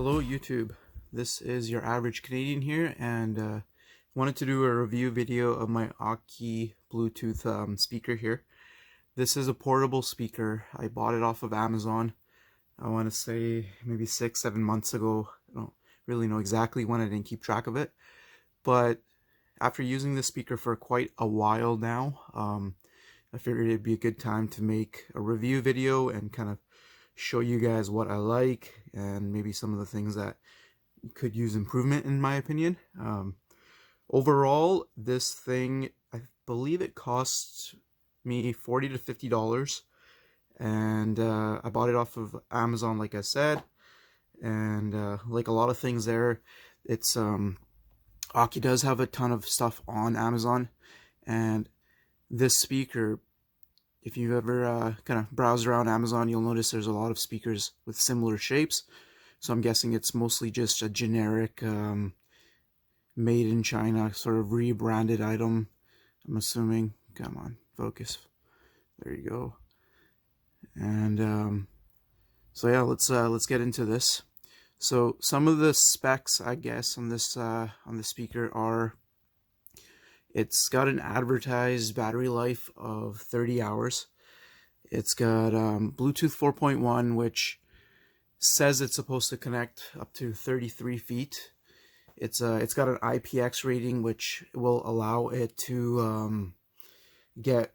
Hello YouTube, this is your average Canadian here, and wanted to do a review video of my Aukey Bluetooth speaker here. This is a portable speaker. I bought it off of Amazon. I want to say maybe 6-7 months ago. I don't really know exactly when, I didn't keep track of it. But after using this speaker for quite a while now, I figured it'd be a good time to make a review video and kind of show you guys what I like and maybe some of the things that could use improvement in my opinion. Overall, this thing, I believe it costs me $40 to $50, and I bought it off of Amazon, like I said, and like a lot of things there, it's Aukey does have a ton of stuff on Amazon, and this speaker, if you've ever kind of browsed around Amazon, you'll notice there's a lot of speakers with similar shapes. So I'm guessing it's mostly just a generic made in China sort of rebranded item, I'm assuming. Come on, focus. There you go. And so yeah, let's get into this. So some of the specs, I guess, on this speaker are: it's got an advertised battery life of 30 hours. It's got Bluetooth 4.1, which says it's supposed to connect up to 33 feet. It's got an IPX rating, which will allow it to get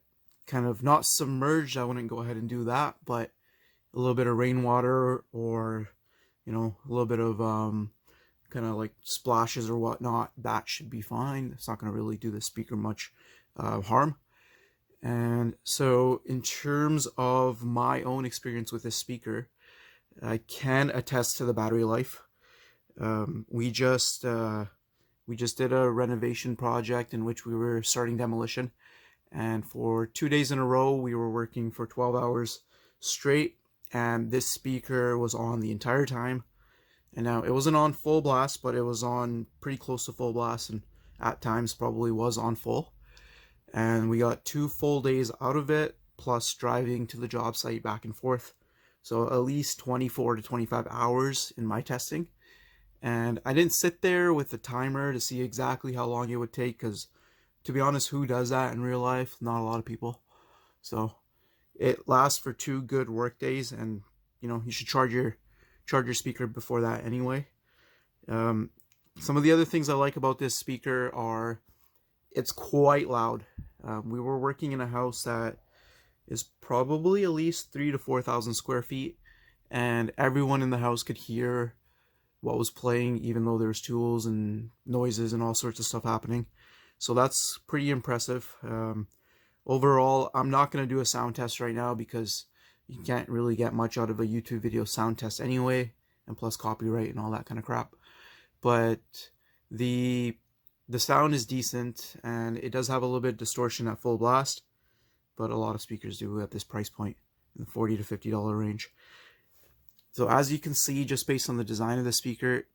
kind of not submerged. I wouldn't go ahead and do that, but a little bit of rainwater, or a little bit of kind of like splashes or whatnot, that should be fine. It's not going to really do the speaker much harm. And so in terms of my own experience with this speaker, I can attest to the battery life. We just did a renovation project in which we were starting demolition, and for 2 days in a row we were working for 12 hours straight, and this speaker was on the entire time. And now it wasn't on full blast, but it was on pretty close to full blast, and at times probably was on full. And we got 2 full days out of it, plus driving to the job site back and forth. So at least 24 to 25 hours in my testing. And I didn't sit there with the timer to see exactly how long it would take, because to be honest, who does that in real life? Not a lot of people. So it lasts for 2 good work days, and you should charge your speaker before that anyway. Some of the other things I like about this speaker are it's quite loud. We were working in a house that is probably at least 3,000 to 4,000 square feet, and everyone in the house could hear what was playing, even though there's tools and noises and all sorts of stuff happening. So that's pretty impressive. Overall, I'm not going to do a sound test right now because you can't really get much out of a YouTube video sound test anyway, and plus copyright and all that kind of crap. But the sound is decent, and it does have a little bit of distortion at full blast, but a lot of speakers do at this price point, in the $40 to $50 range. So as you can see, just based on the design of the speaker,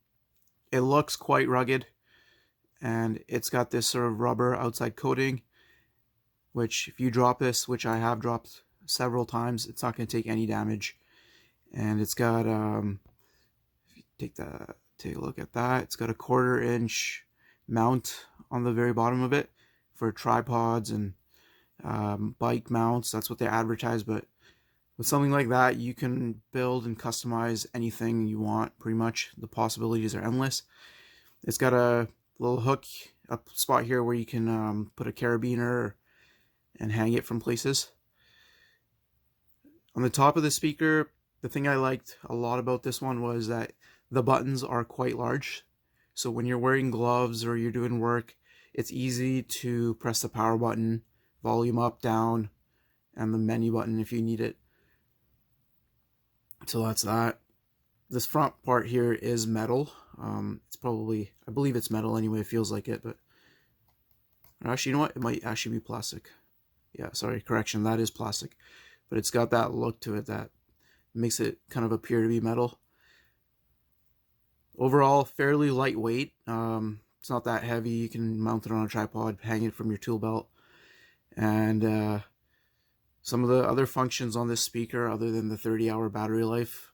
it looks quite rugged, and it's got this sort of rubber outside coating, which if you drop this, which I have dropped several times, it's not going to take any damage. And it's got if you take a look at that, it's got a 1/4 inch mount on the very bottom of it for tripods and bike mounts. That's what they advertise, but with something like that, you can build and customize anything you want, pretty much. The possibilities are endless. It's got a little hook up spot here where you can put a carabiner and hang it from places. On the top of the speaker, the thing I liked a lot about this one was that the buttons are quite large. So when you're wearing gloves or you're doing work, it's easy to press the power button, volume up, down, and the menu button if you need it. So that's that. This front part here is metal. It's probably, I believe it's metal anyway, it feels like it, but actually, you know what? It might actually be plastic. Yeah, sorry, correction, that is plastic. But it's got that look to it that makes it kind of appear to be metal. Overall, fairly lightweight. It's not that heavy. You can mount it on a tripod, hang it from your tool belt. And some of the other functions on this speaker, other than the 30-hour battery life,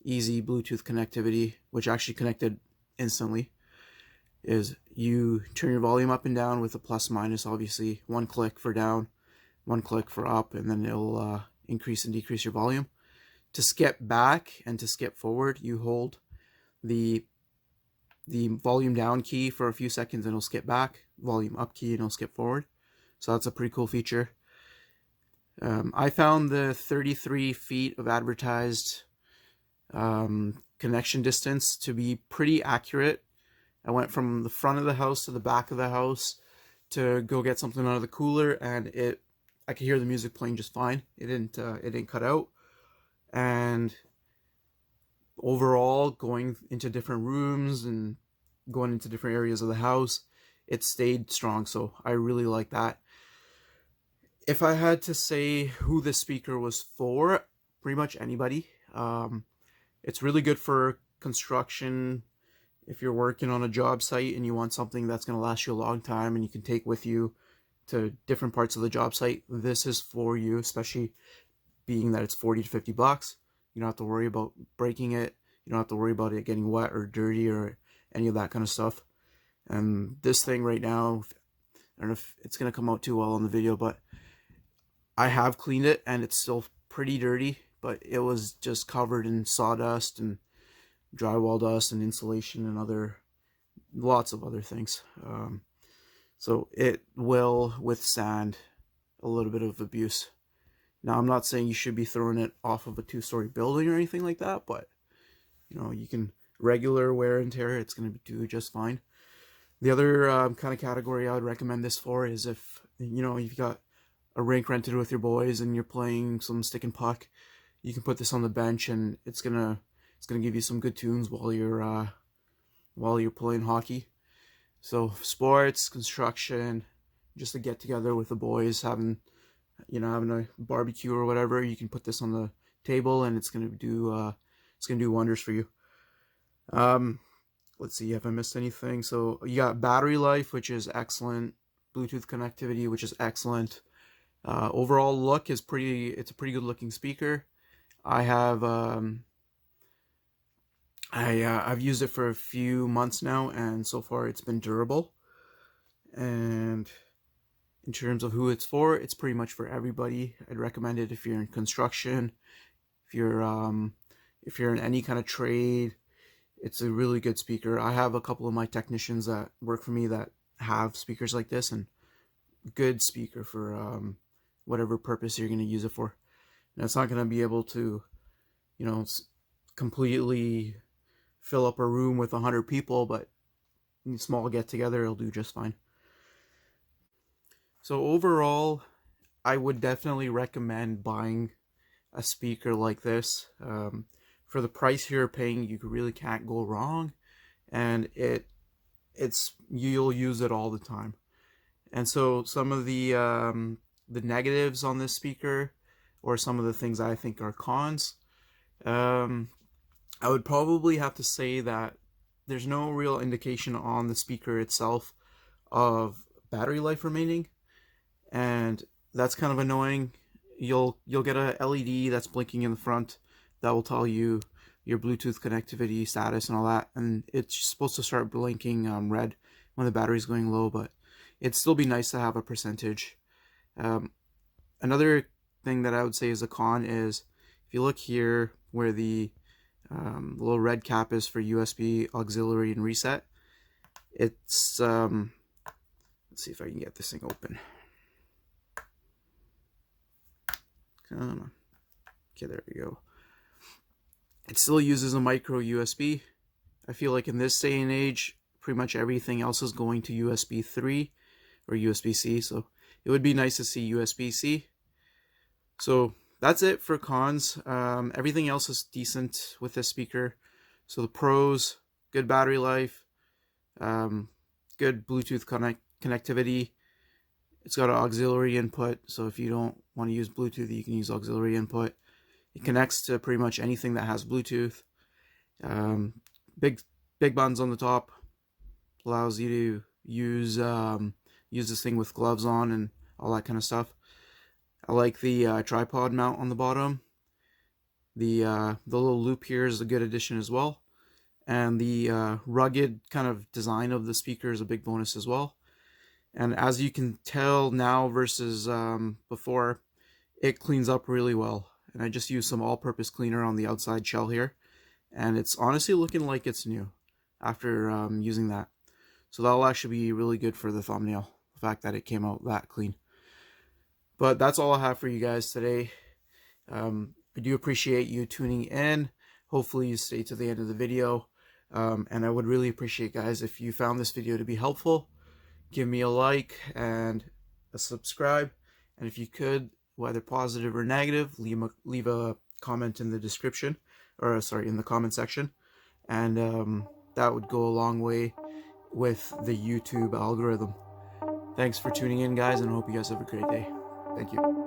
easy Bluetooth connectivity, which actually connected instantly, is you turn your volume up and down with a plus minus, obviously. One click for down, one click for up, and then it'll increase and decrease your volume. To skip back and to skip forward, you hold the volume down key for a few seconds and it'll skip back, volume up key and it'll skip forward. So that's a pretty cool feature. I found the 33 feet of advertised connection distance to be pretty accurate. I went from the front of the house to the back of the house to go get something out of the cooler, and I could hear the music playing just fine. It didn't cut out. And overall, going into different rooms and going into different areas of the house, it stayed strong. So I really like that. If I had to say who this speaker was for, pretty much anybody. It's really good for construction. If you're working on a job site and you want something that's going to last you a long time and you can take with you to different parts of the job site, this is for you, especially being that it's 40 to 50 bucks. You don't have to worry about breaking it. You don't have to worry about it getting wet or dirty or any of that kind of stuff. And this thing right now, I don't know if it's going to come out too well on the video, but I have cleaned it and it's still pretty dirty, but it was just covered in sawdust and drywall dust and insulation and lots of other things. So it will withstand a little bit of abuse. Now, I'm not saying you should be throwing it off of a 2-story building or anything like that, but you know, you can regular wear and tear, it's going to do just fine. The other kind of category I would recommend this for is if, you know, you've got a rink rented with your boys and you're playing some stick and puck, you can put this on the bench and it's gonna give you some good tunes while you're playing hockey. So sports, construction, just a get together with the boys, having a barbecue or whatever, you can put this on the table and it's gonna do wonders for you. Let's see if I missed anything. So you got battery life, which is excellent. Bluetooth connectivity, which is excellent. Overall look is it's a pretty good looking speaker. I have I've used it for a few months now, and so far it's been durable. And in terms of who it's for, it's pretty much for everybody. I'd recommend it if you're in construction, if you're in any kind of trade. It's a really good speaker. I have a couple of my technicians that work for me that have speakers like this, and good speaker for whatever purpose you're going to use it for. Now, it's not going to be able to, you know, completely fill up a room with 100 people, but in a small get together, it'll do just fine. So overall, I would definitely recommend buying a speaker like this. For the price you're paying, you really can't go wrong, and you'll use it all the time. And so some of the negatives on this speaker, or some of the things I think are cons, I would probably have to say that there's no real indication on the speaker itself of battery life remaining, and that's kind of annoying. You'll get a LED that's blinking in the front that will tell you your Bluetooth connectivity status and all that, and it's supposed to start blinking red when the battery's going low, but it'd still be nice to have a percentage. Another thing that I would say is a con is, if you look here where the little red cap is for USB, auxiliary, and reset, it's let's see if I can get this thing open. Come on. Okay, there we go. It still uses a micro USB. I feel like in this day and age, pretty much everything else is going to USB 3 or USB-C, so it would be nice to see USB-C. So that's it for cons. Everything else is decent with this speaker. So the pros: good battery life, good Bluetooth connectivity. It's got an auxiliary input, so if you don't want to use Bluetooth, you can use auxiliary input. It connects to pretty much anything that has Bluetooth. Big buttons on the top, allows you to use this thing with gloves on and all that kind of stuff. I like the tripod mount on the bottom. The little loop here is a good addition as well, and the rugged kind of design of the speaker is a big bonus as well. And as you can tell now versus before, it cleans up really well. And I just used some all-purpose cleaner on the outside shell here, and it's honestly looking like it's new after using that. So that'll actually be really good for the thumbnail, the fact that it came out that clean. But that's all I have for you guys today. I do appreciate you tuning in. Hopefully you stay to the end of the video. And I would really appreciate, guys, if you found this video to be helpful, give me a like and a subscribe. And if you could, whether positive or negative, leave a comment in the description, or sorry, in the comment section. And that would go a long way with the YouTube algorithm. Thanks for tuning in, guys, and I hope you guys have a great day. Thank you.